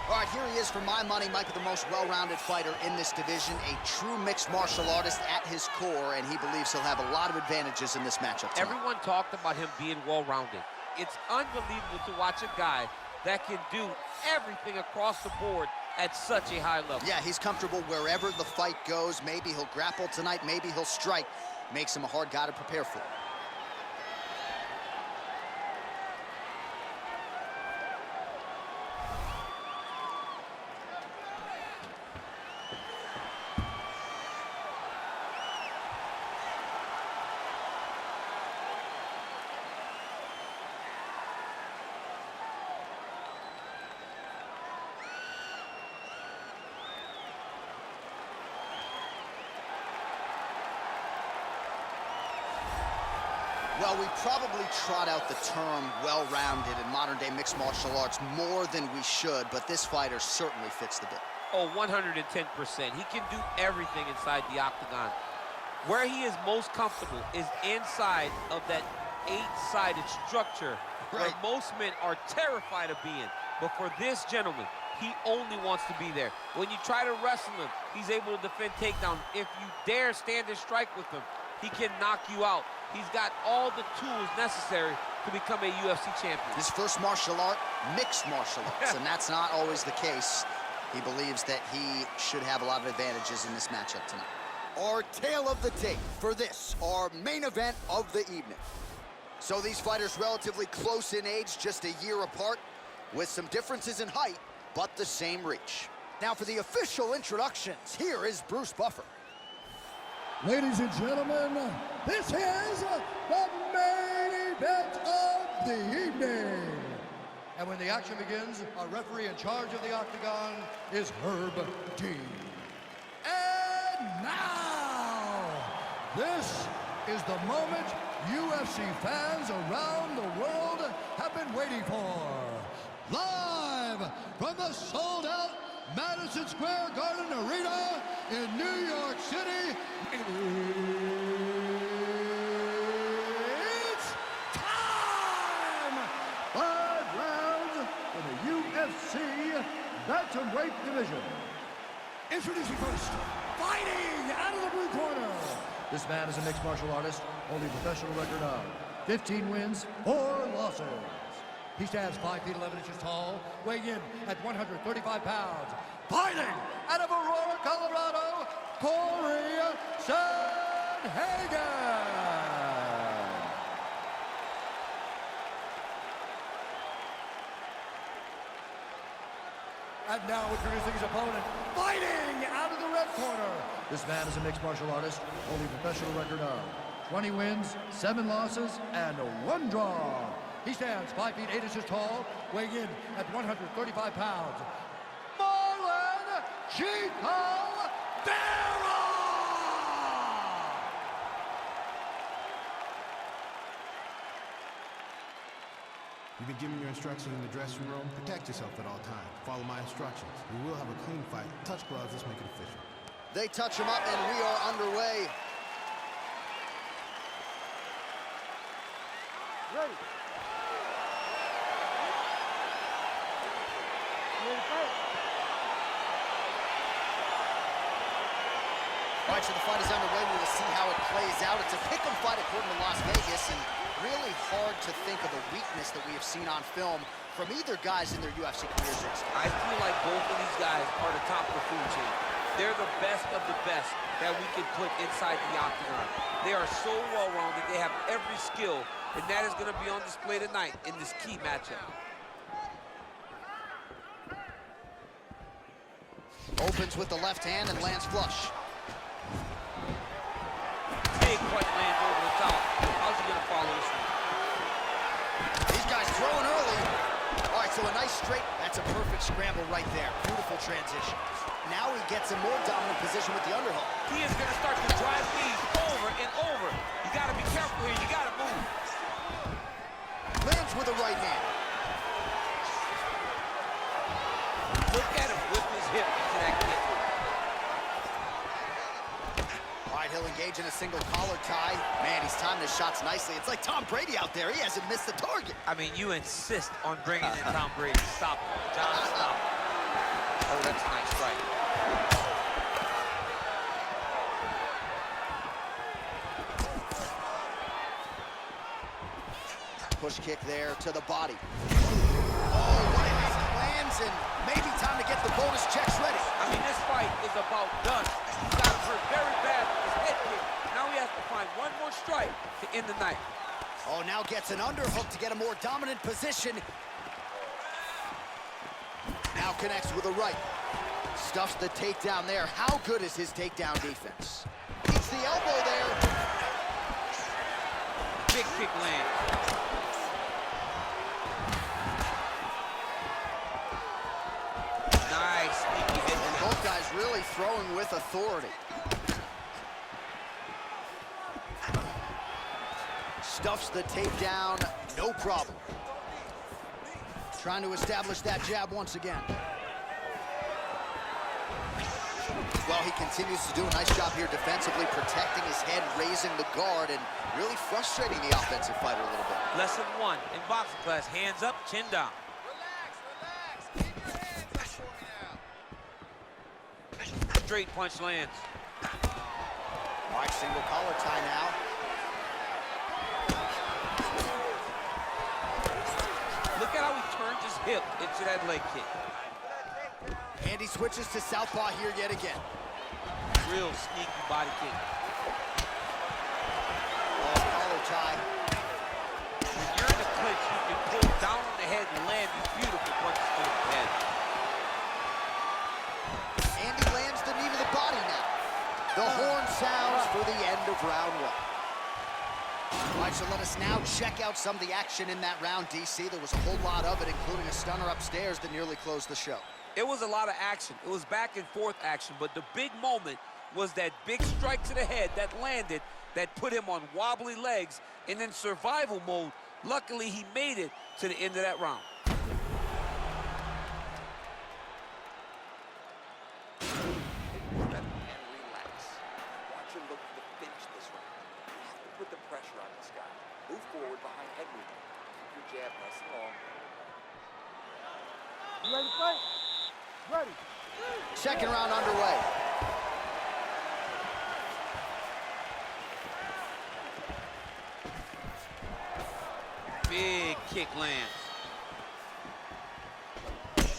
All right, here he is for my money, Michael, the most well-rounded fighter in this division, a true mixed martial artist at his core, and he believes he'll have a lot of advantages in this matchup tonight. Everyone talked about him being well-rounded. It's unbelievable to watch a guy that can do everything across the board at such a high level. Yeah, he's comfortable wherever the fight goes. Maybe he'll grapple tonight, maybe he'll strike. Makes him a hard guy to prepare for. Well, we probably trot out the term well-rounded in modern-day mixed martial arts more than we should, but this fighter certainly fits the bill. Oh, 110%. He can do everything inside the octagon. Where he is most comfortable is inside of that 8-sided structure, where most men are terrified of being. But for this gentleman, he only wants to be there. When you try to wrestle him, he's able to defend takedown. If you dare stand and strike with him, he can knock you out. He's got all the tools necessary to become a UFC champion. His first martial art, mixed martial arts, and that's not always the case. He believes that he should have a lot of advantages in this matchup tonight. Our tale of the tape for this, our main event of the evening. So these fighters relatively close in age, just a year apart, with some differences in height, but the same reach. Now for the official introductions, here is Bruce Buffer. Ladies and gentlemen, this is the main event of the evening. And when the action begins, our referee in charge of the octagon is Herb Dean. And now, this is the moment UFC fans around the world have been waiting for. Live from the sold-out Madison Square Garden Arena in New York City, it's time! 5 rounds in the UFC bantamweight division. Introducing first, fighting out of the blue corner. This man is a mixed martial artist, holding a professional record of 15 wins, 4 losses. He stands 5 feet 11 inches tall, weighing in at 135 pounds. Fighting out of Aurora, Colorado, Cory Sandhagen. And now introducing his opponent, fighting out of the red corner. This man is a mixed martial artist, holding a professional record of 20 wins, 7 losses, and 1 draw. He stands 5 feet 8 inches tall, weighing in at 135 pounds. Marlon Vera! You've been given your instructions in the dressing room. Protect yourself at all times. Follow my instructions. We will have a clean fight. Touch gloves, let's make it official. They touch him up and we are underway. Ready. All right, so the fight is underway. We will see how it plays out. It's a pick'em fight according to Las Vegas, and really hard to think of a weakness that we have seen on film from either guys in their UFC careers. I feel like both of these guys are the top of the food chain. They're the best of the best that we can put inside the octagon. They are so well-rounded. They have every skill, and that is going to be on display tonight in this key matchup. Opens with the left hand and lands flush. Big punch lands over the top. How's he going to follow this one? These guys throwing early. All right, so a nice straight. That's a perfect scramble right there. Beautiful transition. Now he gets a more dominant position with the underhook. He is going to start to drive these over and over. You got to be careful here. You got to move. Lands with a right hand. Look at him whip his hip into that kick. All right, he'll engage in a single collar tie. Man, he's timed his shots nicely. It's like Tom Brady out there. He hasn't missed the target. I mean, you insist on bringing in Tom Brady. Stop, John, stop. Oh, that's a nice strike. Push kick there to the body. Oh, what a hit. Lands, and maybe time to get the bonus checks ready. I mean, this fight is about done. He got hurt very bad with his head kick. Now he has to find one more strike to end the night. Oh, now gets an underhook to get a more dominant position. Now connects with a right. Stuffs the takedown there. How good is his takedown defense? Eats the elbow there. Big kick lands. Nice sneaky hit. And both guys really throwing with authority. Stuffs the takedown, no problem. Trying to establish that jab once again. Well, he continues to do a nice job here defensively, protecting his head, raising the guard, and really frustrating the offensive fighter a little bit. Lesson 1 in boxing class, hands up, chin down. Relax. Keep your hands up for me now. Straight punch lands. All right, single collar tie now. Look at how he turns his hip into that leg kick. And he switches to southpaw here yet again. Real sneaky body kick. Oh, collar tie. When you're in the clinch, you can pull down on the head and land these beautiful punches to the head. And he lands the knee to the body now. The horn sounds for the end of round 1. All right, so let us now check out some of the action in that round, DC. There was a whole lot of it, including a stunner upstairs that nearly closed the show. It was a lot of action. It was back and forth action, but the big moment was that big strike to the head that landed, that put him on wobbly legs, and in survival mode, luckily he made it to the end of that round. And relax. Watch him look to finish this one. You have to put the pressure on this guy. Move forward behind head movement. Keep your jab nice and long. You ready to fight? Ready. Second round underway. Big kick lands.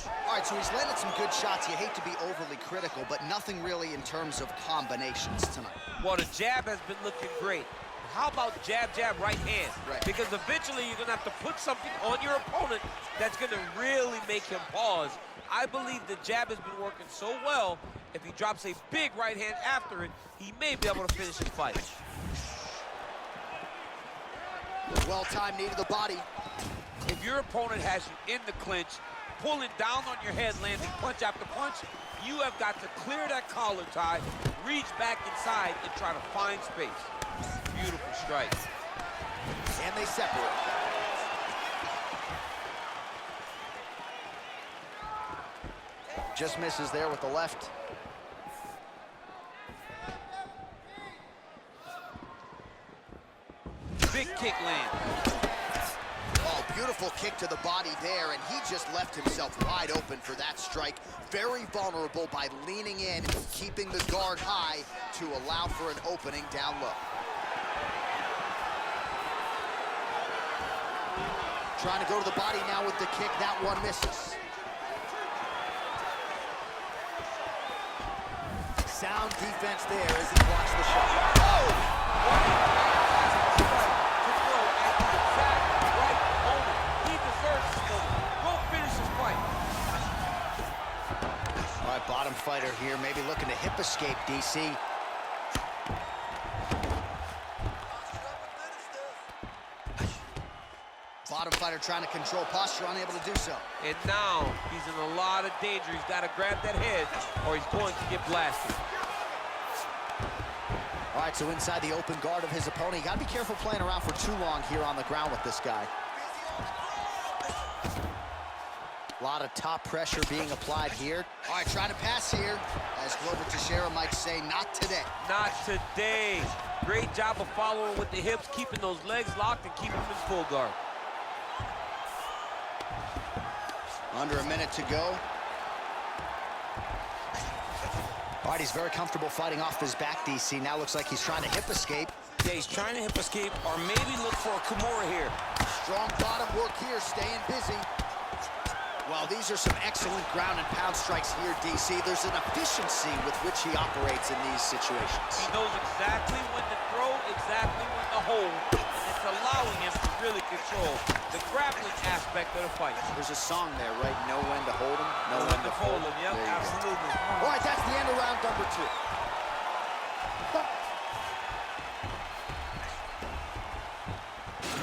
All right, so he's landed some good shots. You hate to be overly critical, but nothing really in terms of combinations tonight. Well, the jab has been looking great. How about jab, jab, right hand? Right. Because eventually you're going to have to put something on your opponent that's going to really make him pause. I believe the jab has been working so well, if he drops a big right hand after it, he may be able to finish his fight. Well-timed knee to the body. If your opponent has you in the clinch, pulling down on your head, landing punch after punch, you have got to clear that collar tie, reach back inside, and try to find space. Beautiful strike. And they separate. Just misses there with the left. Big kick land. Oh, beautiful kick to the body there, and he just left himself wide open for that strike. Very vulnerable by leaning in, keeping the guard high to allow for an opening down low. Trying to go to the body now with the kick. That one misses. Sound defense there as he blocks the shot. Oh! What a fantastic strike to throw at the exact right moment. He deserves this moment. Go finish his fight. All right, bottom fighter here, maybe looking to hip escape, DC. Bottom fighter trying to control posture, unable to do so. And now he's in a lot of danger. He's got to grab that head or he's going to get blasted. All right, so inside the open guard of his opponent, you got to be careful playing around for too long here on the ground with this guy. A lot of top pressure being applied here. All right, trying to pass here. As Glover Teixeira might say, not today. Not today. Great job of following with the hips, keeping those legs locked and keeping him in full guard. Under a minute to go. All right, he's very comfortable fighting off his back, DC. Now looks like he's trying to hip escape. Yeah, he's trying to hip escape or maybe look for a Kimura here. Strong bottom work here, staying busy. Well, these are some excellent ground and pound strikes here, DC. There's an efficiency with which he operates in these situations. He knows exactly when to throw, exactly when to hold, and it's allowing him to really control the grappling aspect of the fight. There's a song there, right? Know when to hold him, Know when to fold him, yep, absolutely. All right, that's the end of round number 2.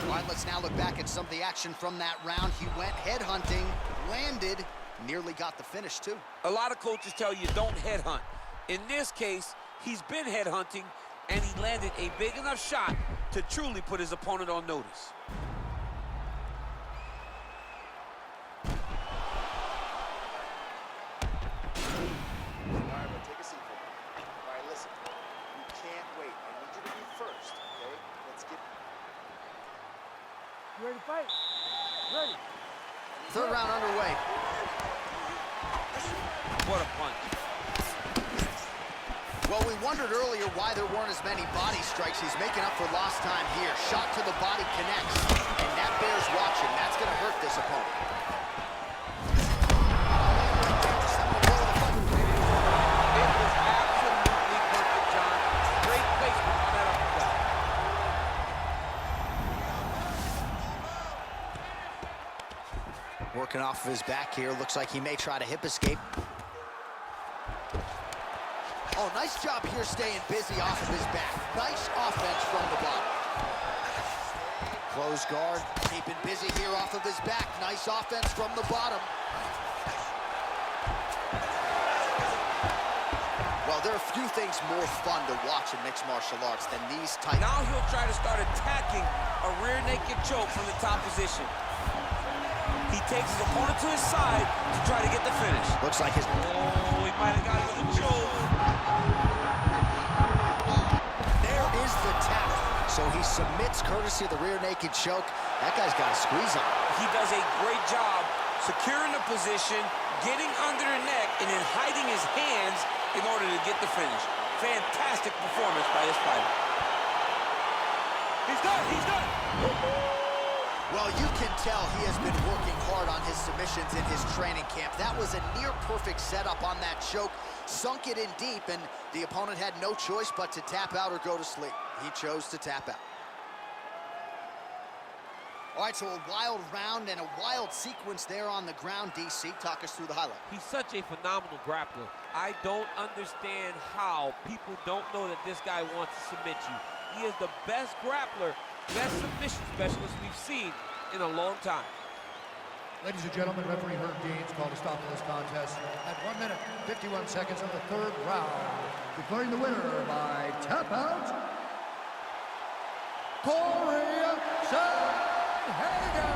All right, let's now look back at some of the action from that round. He went headhunting, landed, nearly got the finish, too. A lot of coaches tell you don't headhunt. In this case, he's been headhunting, and he landed a big enough shot to truly put his opponent on notice. All right, well, take a seat for a minute. All right, listen. You can't wait. I need you to be first, okay? Let's get... You ready to fight? Ready. Third round underway. What a punch. Well, we wondered earlier why there weren't as many body strikes. He's making up for lost time here. Shot to the body connects, and that bears watching. That's going to hurt this opponent. It was absolutely perfect, John. Great placement on that uppercut. Working off of his back here. Looks like he may try to hip escape. Oh, nice job here staying busy off of his back. Nice offense from the bottom. Close guard, keeping busy here off of his back. Nice offense from the bottom. Well, there are few things more fun to watch in mixed martial arts than these types. Now he'll try to start attacking a rear naked choke from the top position. He takes his opponent to his side to try to get the finish. Looks like his... Oh, he might have got it with a choke. There is the tap. So he submits courtesy of the rear naked choke. That guy's got a squeeze on. He does a great job securing the position, getting under the neck, and then hiding his hands in order to get the finish. Fantastic performance by this fighter. He's done, he's done. Well, you can tell he has been working hard on his submissions in his training camp. That was a near-perfect setup on that choke. Sunk it in deep, and the opponent had no choice but to tap out or go to sleep. He chose to tap out. All right, so a wild round and a wild sequence there on the ground. DC, talk us through the highlight. He's such a phenomenal grappler. I don't understand how people don't know that this guy wants to submit you. He is the best grappler, best submission specialist we've seen in a long time. Ladies and gentlemen, referee Herb Deans called a stop to this contest at 1 minute, 51 seconds of the third round, declaring the winner by tap out, Cory Sandhagen.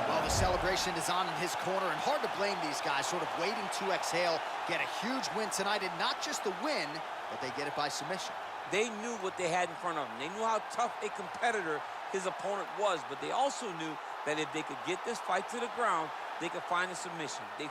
Well, the celebration is on in his corner, and hard to blame these guys, sort of waiting to exhale, get a huge win tonight, and not just the win, but they get it by submission. They knew what they had in front of them. They knew how tough a competitor his opponent was, but they also knew that if they could get this fight to the ground, they could find a submission. They